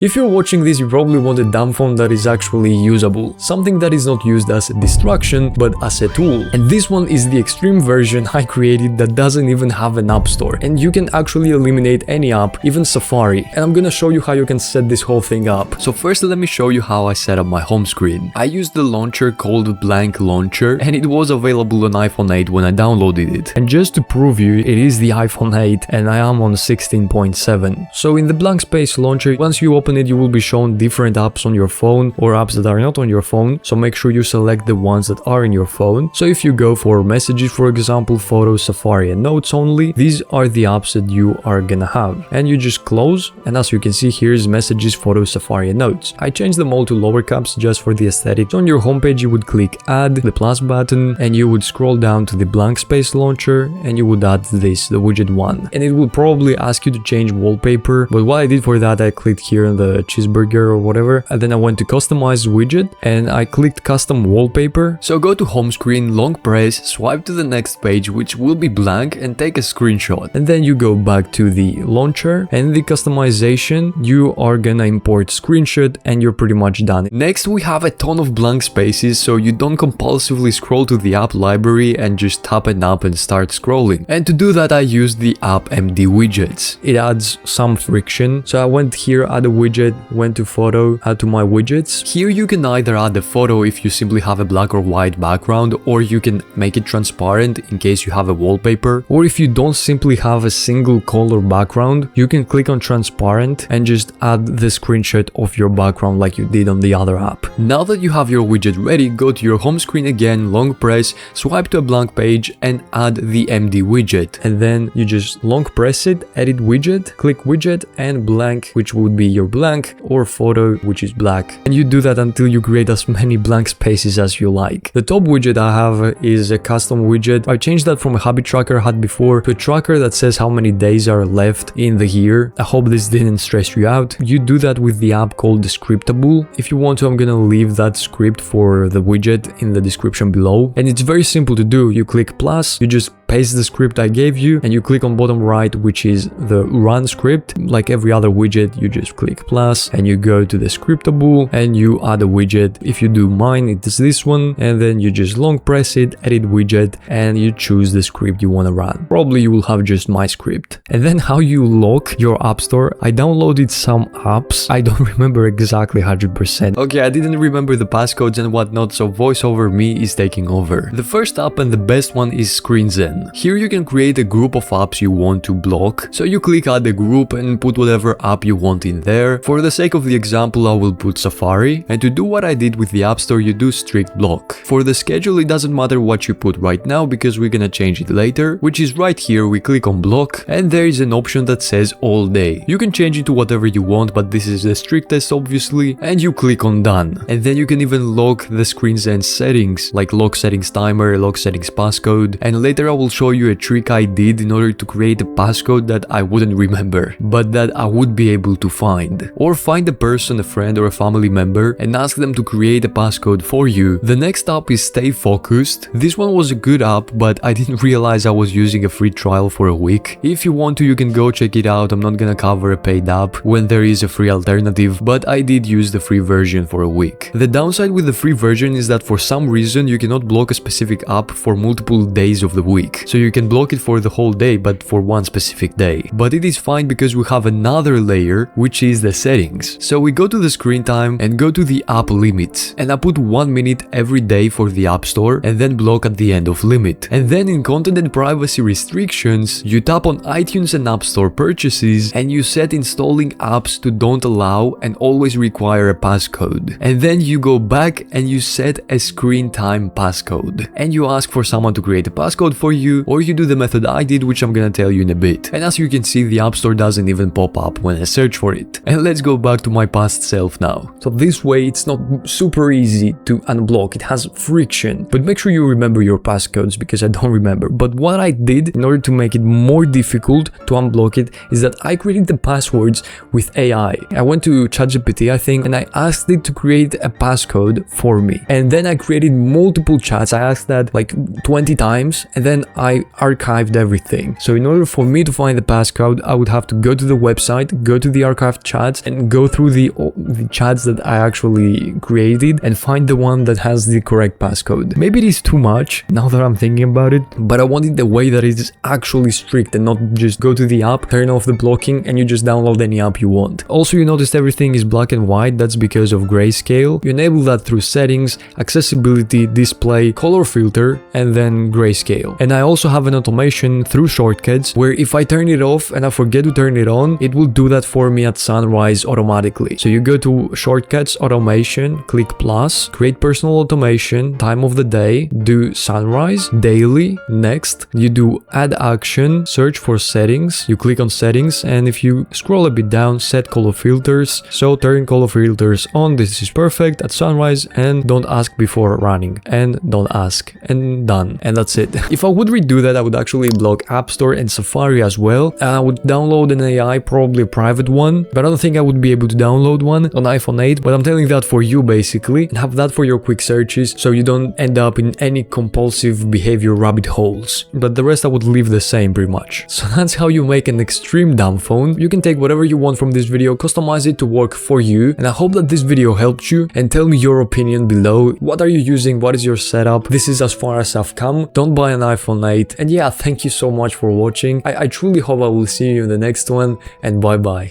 If you're watching this, you probably want a dumb phone that is actually usable, something that is not used as a distraction but as a tool. And this one is the extreme version I created that doesn't even have an app store, and you can actually eliminate any app, even Safari. And I'm gonna show you how you can set this whole thing up. So first let me show you how I set up my home screen. I used the launcher called Blank Launcher, and it was available on iPhone 8 when I downloaded it. And just to prove you, it is the iPhone 8 and I am on 16.7. So in the blank space launcher, once you open it, you will be shown different apps on your phone or apps that are not on your phone, so make sure you select the ones that are in your phone. So if you go for messages, for example, photos, Safari and notes only, these are the apps that you are gonna have. And you just close, and as you can see, here's messages, photos, Safari and notes. I changed them all to lower caps just for the aesthetic. So on your homepage you would click add, the plus button, and you would scroll down to the blank space launcher and you would add this, the widget 1. And it will probably ask you to change wallpaper, but what I did for that, I clicked here on the cheeseburger or whatever, and then I went to customize widget and I clicked custom wallpaper. So go to home screen, long press, swipe to the next page, which will be blank, and take a screenshot. And then you go back to the launcher and the customization, you are gonna import screenshot and you're pretty much done. Next we have a ton of blank spaces, so you don't compulsively scroll to the app library and just tap an app and start scrolling. And to do that I used the app MD widgets. It adds some friction, so I went here, add a widget, went to photo, add to my widgets. Here you can either add a photo if you simply have a black or white background, or you can make it transparent in case you have a wallpaper, or if you don't simply have a single color background, you can click on transparent and just add the screenshot of your background like you did on the other app. Now that you have your widget ready, go to your home screen again, long press, swipe to a blank page and add the MD widget. And then you just long press it, edit widget, click widget and blank, which would be your blank, or photo, which is black. And you do that until you create as many blank spaces as you like. The top widget I have is a custom widget. I changed that from a habit tracker I had before to a tracker that says how many days are left in the year. I hope this didn't stress you out. You do that with the app called Scriptable. If you want to, I'm gonna leave that script for the widget in the description below. And it's very simple to do. You click plus, you just paste the script I gave you, and you click on bottom right, which is the run script. Like every other widget, you just click plus and you go to the scriptable and you add a widget. If you do mine, it's this one, and then you just long press it, edit widget, and you choose the script you want to run. Probably you will have just my script. And then how you lock your app store. I downloaded some apps. I don't remember exactly 100%. Okay, I didn't remember the passcodes and whatnot, so voice over me is taking over. The first app and the best one is ScreenZen. Here you can create a group of apps you want to block. So you click add a group and put whatever app you want in there. For the sake of the example, I will put Safari. And to do what I did with the App Store, you do strict block. For the schedule, it doesn't matter what you put right now because we're gonna change it later, which is right here. We click on block and there is an option that says all day. You can change it to whatever you want, but this is the strictest obviously, and you click on done. And then you can even lock the ScreenZen settings, like lock settings timer, lock settings passcode, and later I will show you a trick I did in order to create a passcode that I wouldn't remember, but that I would be able to find. Or find a person, a friend or a family member and ask them to create a passcode for you. The next app is Stay Focused. This one was a good app, but I didn't realize I was using a free trial for a week. If you want to, you can go check it out. I'm not gonna cover a paid app when there is a free alternative, but I did use the free version for a week. The downside with the free version is that for some reason you cannot block a specific app for multiple days of the week. So you can block it for the whole day, but for one specific day. But it is fine because we have another layer, which is the settings. So we go to the screen time and go to the app limits. And I put 1 minute every day for the App Store and then block at the end of limit. And then in content and privacy restrictions, you tap on iTunes and App Store purchases and you set installing apps to don't allow and always require a passcode. And then you go back and you set a screen time passcode. And you ask for someone to create a passcode for you, or you do the method I did, which I'm gonna tell you in a bit. And as you can see, the App Store doesn't even pop up when I search for it. And let's go back to my past self now. So this way it's not super easy to unblock, it has friction, but make sure you remember your passcodes because I don't remember. But what I did in order to make it more difficult to unblock it is that I created the passwords with AI. I went to ChatGPT, I think, and I asked it to create a passcode for me. And then I created multiple chats. I asked that like 20 times, and then I archived everything. So in order for me to find the passcode, I would have to go to the website, go to the archived chats, and go through the chats that I actually created and find the one that has the correct passcode. Maybe it is too much now that I'm thinking about it, but I want it the way that it is actually strict and not just go to the app, turn off the blocking, and you just download any app you want. Also, you noticed everything is black and white. That's because of Grayscale. You enable that through settings, accessibility, display, color filter, and then Grayscale. And I also have an automation through shortcuts where if I turn it off and I forget to turn it on, it will do that for me at sunrise automatically. So you go to shortcuts, automation, click plus, create personal automation, time of the day, do sunrise, daily, next, you do add action, search for settings, you click on settings, and if you scroll a bit down, set color filters, so turn color filters on, this is perfect at sunrise, and don't ask before running, and don't ask, and done, and that's it. If I would redo that, I would actually block App Store and Safari as well, and I would download an AI, probably a private one, but I don't think I would be able to download one on iPhone 8, but I'm telling that for you basically, and have that for your quick searches so you don't end up in any compulsive behavior rabbit holes. But the rest I would leave the same pretty much. So that's how you make an extreme dumb phone. You can take whatever you want from this video, customize it to work for you, and I hope that this video helped you, and tell me your opinion below. What are you using? What is your setup? This is as far as I've come. Don't buy an iPhone 8, and yeah, thank you so much for watching. I truly hope I will see you in the next one, and bye bye.